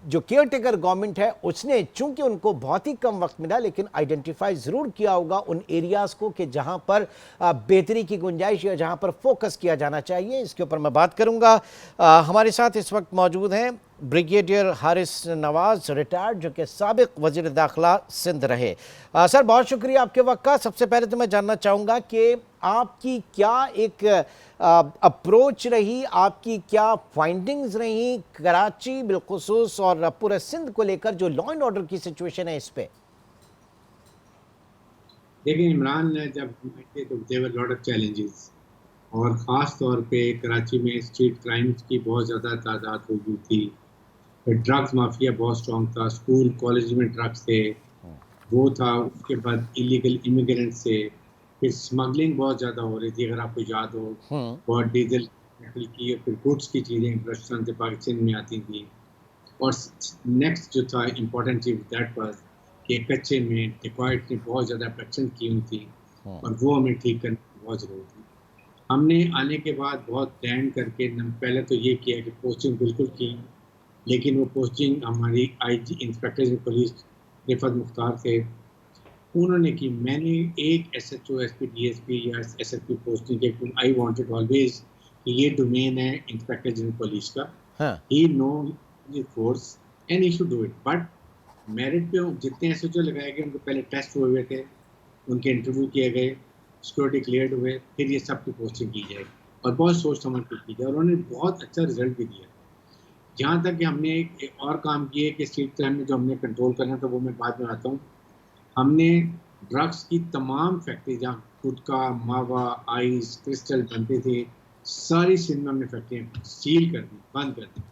जो care taker government है उसने, चूंकि उनको बहुत ही कम वक्त मिला, लेकिन आइडेंटिफाई जरूर किया होगा उन एरियाज को कि जहां पर बेहतरी की गुंजाइश या जहां पर फोकस किया जाना चाहिए। इसके ऊपर मैं बात करूंगा। हमारे साथ इस वक्त मौजूद हैं ब्रिगेडियर हारिस नवाज, रिटायर्ड, जो कि साबिक वजीर दाखिला सिंध रहे। सर, बहुत शुक्रिया आपके वक्त का। सबसे पहले तो मैं जानना चाहूँगा कि आपकी क्या एक अप्रोच रही, आपकी क्या फाइंडिंग्स रही कराची बिलखुसूस और पूरे सिंध को लेकर जो लॉ एंड ऑर्डर की सिचुएशन है इस पे? देखिए, इमरान ने जब थे तो देवर लॉट ऑफ चैलेंजेस, और ख़ास तौर पे कराची में स्ट्रीट क्राइम्स की बहुत ज़्यादा तादाद हो गई थी। फिर ड्रग्स माफिया बहुत स्ट्रॉन्ग था, स्कूल कॉलेज में ड्रग्स थे, वो था। उसके बाद इलीगल इमिग्रेंट्स थे, फिर स्मगलिंग बहुत ज़्यादा हो रही थी, अगर आपको याद हो। बहुत डीजल पेट्रोल की और फिर गुड्स की चीज़ें पाकिस्तान से पाकिस्तान में आती थी। और नेक्स्ट जो था इम्पोर्टेंट चीज दैट वाज कि कच्चे में डिकॉइट ने बहुत ज़्यादा अट्रैक्शन की हुई थी, और वो हमें ठीक करने की बहुत ज़रूरत थी। हमने आने के बाद बहुत प्लान करके पहले तो ये किया कि पोस्टिंग बिल्कुल की, लेकिन वो पोस्टिंग हमारी IG inspector general police Rifat Mukhtar थे, उन्होंने की। मैंने एक एसएचओ एसपी डीएसपी या एसएसपी पोस्टिंग के आई वांटेड ऑलवेज कि ये डोमेन है इंस्पेक्टर जनरल पुलिस का, he know the force and he should do it. But merit पे जितने एसएचओ लगाए गए उनके पहले टेस्ट हुए थे, उनके इंटरव्यू किए गए, सिक्योरिटी क्लियर्ड हुए, फिर ये सब की पोस्टिंग की जाए और बहुत सोच समझ के की जाए, और उन्होंने बहुत अच्छा रिजल्ट भी दिया। जहाँ तक कि हमने एक और काम किए कि स्ट्रीट क्राइम में जो हमने कंट्रोल करना था, वो मैं बाद में आता हूँ। हमने ड्रग्स की तमाम फैक्ट्री जहाँ गुटखा, मावा, आइस, क्रिस्टल बनते थे, सारी सिंध में हमने फैक्ट्रियाँ सील कर दी, बंद कर दी।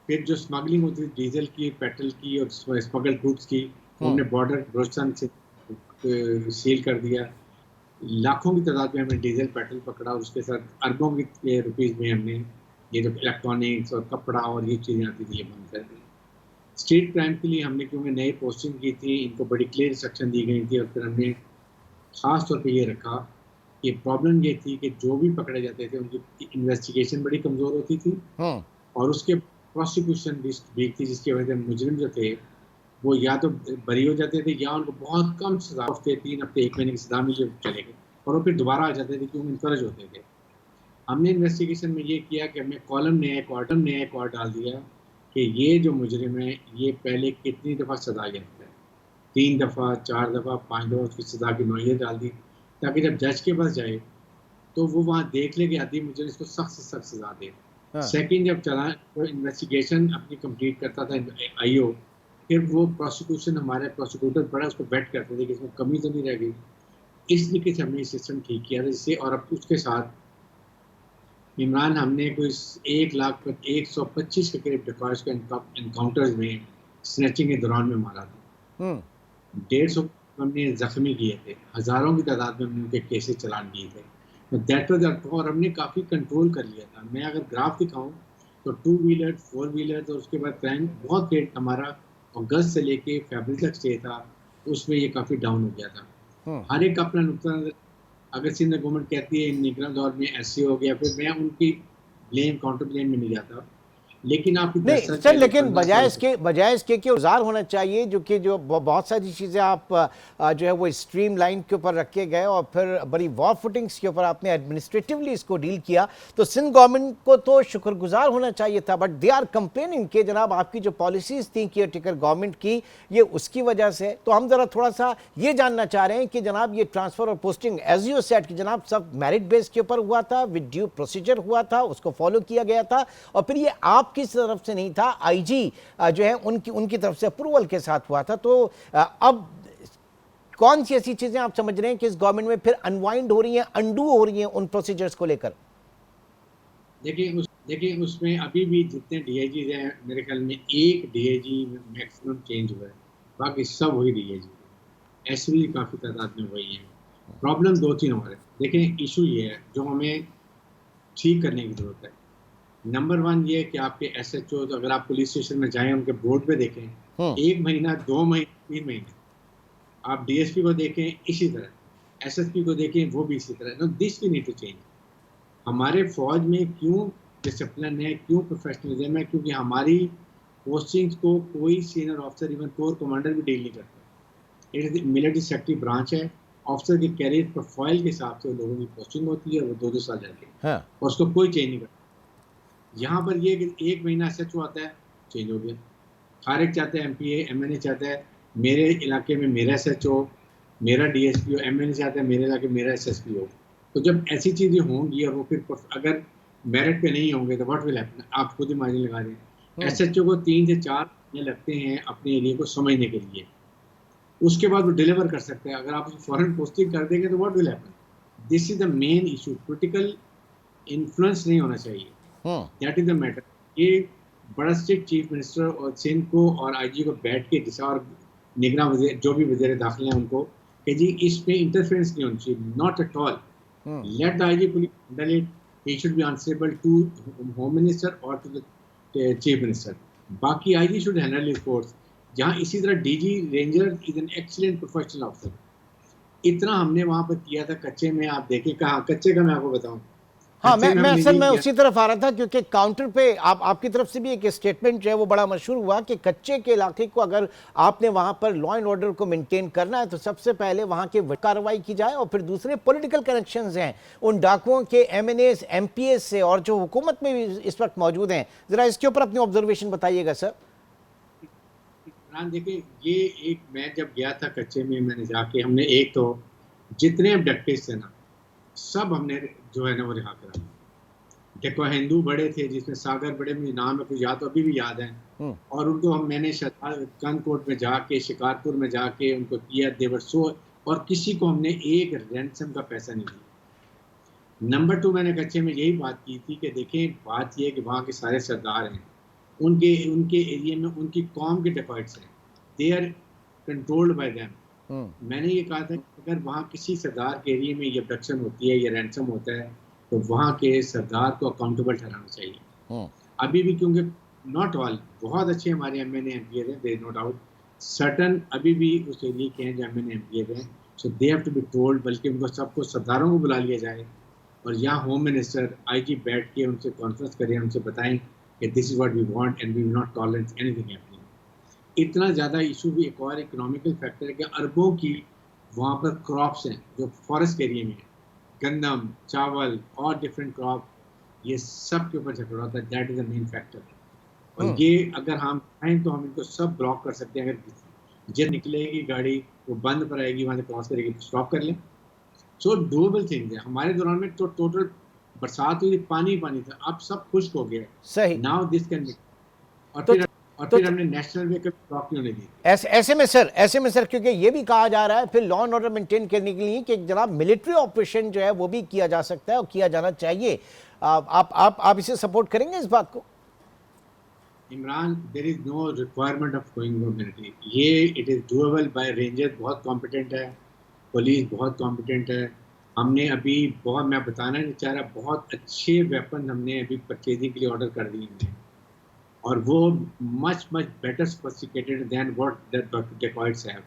फिर जो स्मगलिंग होती थी डीजल की, पेट्रोल की और स्मगल गुड्स की, हमने बॉर्डर बलोचिस्तान से सील कर दिया। लाखों की तादाद में हमने डीजल पेट्रोल पकड़ा, और उसके साथ अरबों की रुपीज़ में हमने ये जो इलेक्ट्रॉनिक्स और कपड़ा और ये चीज़ें आती थी, ये बंद कर दी। स्ट्रीट क्राइम के लिए हमने क्योंकि नई पोस्टिंग की थी, इनको बड़ी क्लियर इंस्ट्रक्शन दी गई थी, और फिर हमने ख़ास तौर पे ये रखा कि प्रॉब्लम ये थी कि जो भी पकड़े जाते थे उनकी इन्वेस्टिगेशन बड़ी कमज़ोर होती थी, और उसके प्रोसिक्यूशन वीक थी, जिसकी वजह से मुजरिम जो थे वो या तो बरी हो जाते थे या उनको बहुत कम सजा, हफ्ते 3 हफ्ते 1 महीने की सजा मिली चले गए, और वो फिर दोबारा आ जाते थे क्योंकि इनकरेज होते थे। हमने इन्वेस्टिगेशन में ये किया कि हमने कॉलम नया एक और डाल दिया कि ये जो मुजरिम है ये पहले कितनी दफ़ा सजा याफ्ता है, 3 दफ़ा, 4 दफ़ा, 5 दफ़ा, उसकी सजा की नौयत डाल दी, ताकि जब जज के पास जाए तो वो वहाँ देख ले कि आदमी मुजरिम इसको सख्त से सख्त सजा दे। सेकंड, जब चला तो इन्वेस्टिगेशन अपनी कंप्लीट करता था आईओ, फिर वो प्रोसिक्यूशन हमारे प्रोसिक्यूटर बड़ा उसको वेट करते थे कि इसमें कमी तो नहीं रह गई। इस तरीके से हमने सिस्टम ठीक किया था, जिससे और अब उसके साथ इमरान हमने कोई 1,125 के करीब डिफॉल्ट्स को एनकाउंटर्स में स्नैचिंग के दौरान में मारा था। 150 हमने जख्मी किए थे, हज़ारों की तादाद में हमने उनके केसेस चलान किए थे। तो दैट वाज, और हमने काफ़ी कंट्रोल कर लिया था। मैं अगर ग्राफ दिखाऊं तो 2 व्हीलर, 4 व्हीलर, तो उसके बाद क्राइम बहुत रेट हमारा अगस्त से लेके फरवरी तक स्टे था, उसमें ये काफ़ी डाउन हो गया था। हर एक का अपना नुकता नज़र। अगर सिंध गवर्नमेंट कहती है निगरान दौर में ऐसे हो गया, फिर मैं उनकी ब्लेम काउंटर ब्लेम में नहीं जाता, लेकिन आपकी 10 नहीं साल सर, पहले, लेकिन 15 साल बजाय इसके कि औजार होना चाहिए, जो बहुत सारी चीज़ें आप जो है वो स्ट्रीम लाइन के ऊपर रखे गए और फिर बड़ी वॉर फुटिंग्स के ऊपर आपने एडमिनिस्ट्रेटिवली इसको डील किया, तो सिंध गवर्नमेंट को तो शुक्रगुजार होना चाहिए था। बट दे आर कंप्लेनिंग कि जनाब आपकी जो पॉलिसीज थी केयर टेकर गवर्नमेंट की, ये उसकी वजह से। तो हम ज़रा थोड़ा सा ये जानना चाह रहे हैं कि जनाब ये ट्रांसफ़र और पोस्टिंग एज यू सेड कि जनाब सब मेरिट बेस के ऊपर हुआ था, विद ड्यू प्रोसीजर हुआ था, उसको फॉलो किया गया था, और फिर ये आपकी तरफ से नहीं था, आईजी जो है उनकी तरफ से अप्रूवल के साथ हुआ था। तो अब कौन सी ऐसी चीजें आप समझ रहे हैं कि इस गवर्नमेंट में फिर अनवाइंड हो रही हैं, अंडू हो रही हैं उन प्रोसीजर्स को लेकर? देखिए उसमें अभी भी जितने डीआईजी हैं, मेरे ख्याल में एक डीआईजी मैक्सिमम चेंज हुआ है, बाकी सब वही डीआईजी। एसपी काफ़ी तादाद में वही है। प्रॉब्लम 2-3 और है। देखिए, इशू ये है जो हमें ठीक करने की ज़रूरत है। नंबर 1 ये है कि आपके एसएचओ, अगर आप पुलिस स्टेशन में जाएं, उनके बोर्ड पे देखें, 1 महीना, 2 महीने, 3 महीने। आप डीएसपी को देखें इसी तरह, एसएसपी को देखें वो भी इसी तरह। No, this we need to change. हमारे फौज में क्यों डिसिप्लिन है, क्यों प्रोफेशनलिज्म है? क्योंकि हमारी पोस्टिंग्स को कोई senior officer even core commander भी डील नहीं करता। It is military secretary branch है। ऑफिसर के कैरियर प्रोफाइल के हिसाब से लोगों की पोस्टिंग होती है, वो 2-2 साल जाती है हाँ। और उसको कोई चेंज नहीं करता। यहाँ पर ये कि 1 महीना SHO आता है, चेंज हो गया। खारिज चाहता है, MPA MNA चाहता है मेरे इलाके में मेरा SHO, मेरा DSP हो, MNA चाहता है मेरे इलाके में मेरा SSP हो। तो जब ऐसी चीज़ें होंगी और वो फिर अगर मेरिट पे नहीं होंगे तो व्हाट विल हैपन? आप खुद ही मार्जिन लगा रहे हैं। SHO को 3 से 4 महीने लगते हैं अपने एरिया को समझने के लिए, उसके बाद वो डिलीवर कर सकते हैं। अगर आप उसको फॉरेन पोस्टिंग कर देंगे तो what will happen? This is the main issue. Political influence नहीं होना चाहिए, दैट इज द मैटर। ये बड़ा स्ट्रिक्ट चीफ मिनिस्टर और सिंध को और IG को बैठ के दिशा और निगरान वजीर जो भी वजीर दाखिला हैं उनको कि जी इसमें इंटरफेरेंस नहीं होनी चाहिए, not at all. Let the IG police handle it. He should be answerable to home minister और टू द चीफ मिनिस्टर। बाकी IG should handle his force. जहाँ इसी तरह DG ranger is an excellent professional officer. इतना हमने वहाँ पर किया था कच्चे में। आप देखें कहाँ कच्चे का मैं आपको बताऊँ, हाँ, कच्चे में मैं हमने असल ये मैं किया। उसी तरफ आ रहा था क्योंकि काउंटर पे आपकी तरफ से भी एक स्टेटमेंट जो है वो बड़ा मशहूर हुआ कि कच्चे के इलाके को अगर आपने वहां पर लॉ एंड ऑर्डर को मेंटेन करना है तो सबसे पहले वहां के कार्रवाई की जाए और फिर दूसरे पॉलिटिकल कनेक्शंस हैं उन डाकुओं के MNAs MPS से और जो हुकूमत में भी इस वक्त मौजूद हैं। जरा इसके ऊपर अपनी ऑब्जर्वेशन बताइएगा सर। इमरान देखिए, ये एक मैं जब गया था कच्चे में, मैंने जाके हमने एक तो जितने अबडक्टेड थे ना सब हमने जो है ना वो रिहा करा। देखो हिंदू बड़े थे जिसमें सागर बड़े, मुझे नाम है कुछ याद, तो अभी भी याद है। और उनको मैंने कंदकोट में जाके शिकारपुर में जाके उनको किया, देवर सो, और किसी को हमने एक रैंसम का पैसा नहीं दिया। नंबर 2 मैंने कच्चे में यही बात की थी कि देखें बात यह कि वहाँ के सारे सरदार हैं, उनके उनके एरिया में उनकी कौम के डेकॉइट्स हैं, they are controlled by them. मैंने ये कहा था कि अगर वहाँ किसी सरदार के एरिया में ये अबडक्शन होती है, ये रैंसम होता है, तो वहाँ के सरदार को अकाउंटेबल ठहराना चाहिए। अभी भी क्योंकि नॉट ऑल, बहुत अच्छे हमारे MNA MPA हैं, देयर नो डाउट, सर्टन अभी भी उस एरिया के हैं जो MNA MPA हैं, so they have to be told, बल्कि उनको सबको सरदारों को बुला लिया जाए और यहाँ होम मिनिस्टर IG बैठ के उनसे कॉन्फ्रेंस करें, उनसे बताएं कि this is what we want and we will not tolerate anything happening. इतना ज़्यादा इशू भी एक और इकोनॉमिकल फैक्टर है कि अरबों की वहाँ पर क्रॉप्स हैं जो फॉरेस्ट एरिया में है, गंदम, चावल और डिफरेंट क्रॉप, ये सब के ऊपर झगड़ा होता है। That is the main factor. और ये अगर हम चाहें तो हम इनको सब ब्लॉक कर सकते हैं। अगर जब निकलेगी गाड़ी वो बंद पर आएगी, वहाँ से क्रॉस करेगी तो स्टॉप कर लें। सो डूएबल थिंग्स है। हमारे दौरान में तो टोटल बरसात हुई, पानी पानी था, अब सब खुश्क हो गया। सही। Now this can be. और फिर हमने नेशनल वे ब्लॉक नहीं होने दी। ऐसे में सर क्योंकि ये भी कहा जा रहा है फिर लॉ एंड ऑर्डर मेंटेन करने के लिए कि जनाब मिलिट्री ऑपरेशन जो है वो भी किया जा सकता है और किया जाना चाहिए। आप इसे सपोर्ट करेंगे इस बात को? Imran, there is no requirement of going no military. ये it is doable by ranger, बहुत कॉम्पिटेंट है, पुलिस बहुत कॉम्पिटेंट है। हमने अभी बहुत, मैं बताना नहीं चाह रहा, बहुत अच्छे वेपन हमने अभी परचेजिंग के लिए ऑर्डर कर दिए हैं और वो much better sophisticated than what the dacoits have.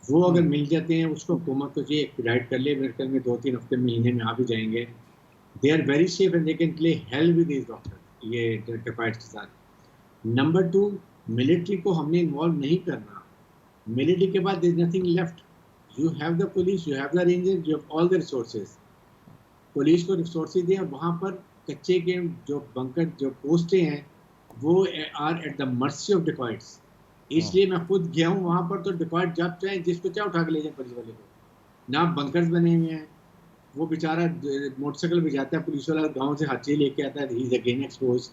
वो अगर मिल जाते हैं, उसको हुकूमत को ये एक्सपेडाइट कर ले, मेरे ख्याल में 2-3 हफ्ते महीने में आ भी जाएंगे। They are very safe and they can play hell with this doctor, ये डेकॉइट्स के साथ। नंबर 2, मिलिट्री को हमने इन्वॉल्व नहीं करना। मिलिट्री के बाद there is nothing left. You have the police, you have the rangers, you have all the resources. Police को रिसोर्सेज दें, वहाँ पर कच्चे के जो बंकर जो पोस्टें हैं वो are at the mercy of dacoits. इसलिए मैं खुद गया हूँ वहाँ पर, तो डिकॉइट जब चाहे जिसको चाहे उठा के ले जाए पुलिस वाले को। ना बंकर्स बने हुए हैं, वो बेचारा मोटरसाइकिल पे जाता है, पुलिस वाला गाँव से हाथी लेके आता है, ही इज अगेन एक्सपोज।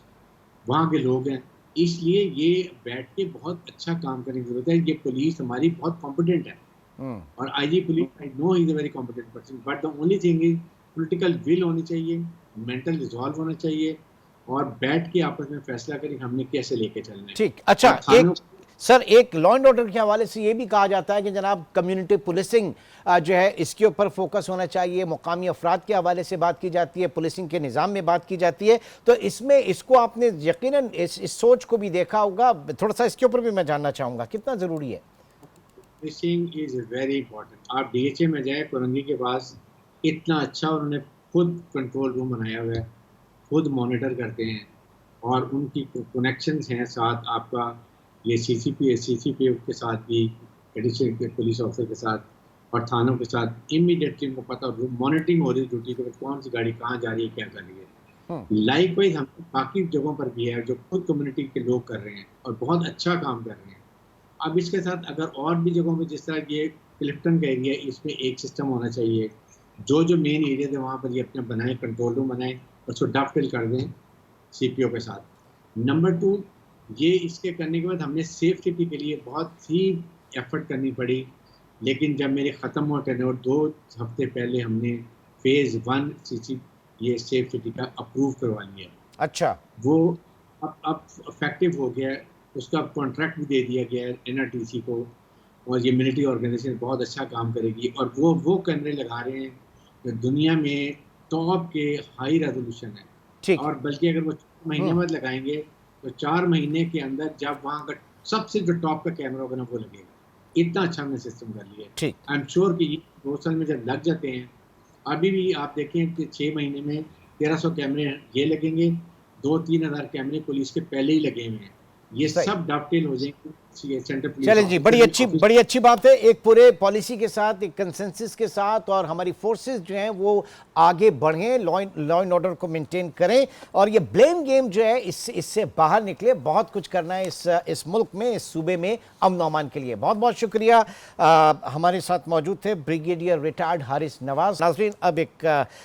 वहाँ के लोग हैं, इसलिए ये बैठ के बहुत अच्छा काम करने की जरूरत है। ये पुलिस हमारी बहुत कॉम्पिटेंट है और IG police, I know he is a very competent person, but the only thing is political will होनी चाहिए, मेंटल रिजॉल्व होना चाहिए और बैठ के आपस में फैसला करें हमने कैसे लेके चलना है। ठीक, अच्छा। एक लॉ एंड ऑर्डर के हवाले से ये भी कहा जाता है कि जनाब कम्युनिटी पुलिसिंग जो है इसके ऊपर फोकस होना चाहिए, मुकामी अफराद के हवाले से बात की जाती है, पुलिसिंग के निज़ाम में बात की जाती है, तो इसमें इसको आपने यकीनन इस सोच को भी देखा होगा, थोड़ा सा इसके ऊपर भी मैं जानना चाहूँगा कितना ज़रूरी है? Policing is very important. आप DHA में जाए कोरंगी के पास, इतना अच्छा उन्होंने खुद कंट्रोल रूम बनाया हुआ है, खुद मॉनिटर करते हैं और उनकी कनेक्शंस हैं साथ आपका ये सीसीपी के साथ भी, एडिशनल के पुलिस ऑफिसर के साथ और थानों के साथ इमीडिएटली उनको पता, मॉनिटरिंग हो रही है ड्यूटी पे, कौन सी गाड़ी कहाँ जा रही है, क्या कर रही है। लाइक वाइज हम बाकी जगहों पर भी है जो खुद कम्युनिटी के लोग कर रहे हैं और बहुत अच्छा काम कर रहे हैं। अब इसके साथ अगर और भी जगहों पे, जिस तरह ये क्लिफ्टन का एरिया, इसमें एक सिस्टम होना चाहिए, जो जो मेन एरिया है वहाँ पर ये अपने बनाए, कंट्रोल रूम बनाए और उसको डॉवटेल कर दें सीपीओ के साथ। नंबर 2, ये इसके करने के बाद हमने सेफ्टी के लिए बहुत ही एफर्ट करनी पड़ी, लेकिन जब मेरे ख़त्म हुआ टेन्योर 2 हफ्ते पहले हमने फेज़ 1 सीसी ये सेफ सिटी का अप्रूव करवा लिया। अच्छा, वो अब इफेक्टिव हो गया है, उसका कॉन्ट्रैक्ट भी दे दिया गया है एनआरटीसी को, और ये मिलिट्री ऑर्गेनाइजेशन बहुत अच्छा काम करेगी और वो कैमरे लगा रहे हैं जो दुनिया में टॉप के हाई रेजोल्यूशन है। ठीक। और बल्कि अगर वो 4 महीने बाद लगाएंगे तो 4 महीने के अंदर जब वहाँ का सबसे जो टॉप का कैमरा होगा ना वो लगेगा। इतना अच्छा हमने सिस्टम कर लिया है। ठीक। आई एम श्योर कि ये 2 साल में जब लग जाते हैं, अभी भी आप देखें कि 6 महीने में 1300 कैमरे ये लगेंगे, 2-3 हज़ार कैमरे पुलिस के पहले ही लगे हुए हैं। ये सही। सब डॉवटेल हो जाएंगे सेंट्रल पुलिस चलें जी, बड़ी अच्छी बात है। एक पूरे पॉलिसी के साथ, एक कंसेंसस के साथ, और हमारी फोर्सेस जो हैं वो आगे बढ़ें, लॉ एंड ऑर्डर को मेंटेन करें और ये ब्लेम गेम जो है इससे बाहर निकले। बहुत कुछ करना है इस मुल्क में, इस सूबे में अमन और अमान के लिए। बहुत बहुत शुक्रिया। हमारे साथ मौजूद थे ब्रिगेडियर रिटायर्ड हारिस नवाज। नाज़रीन, अब एक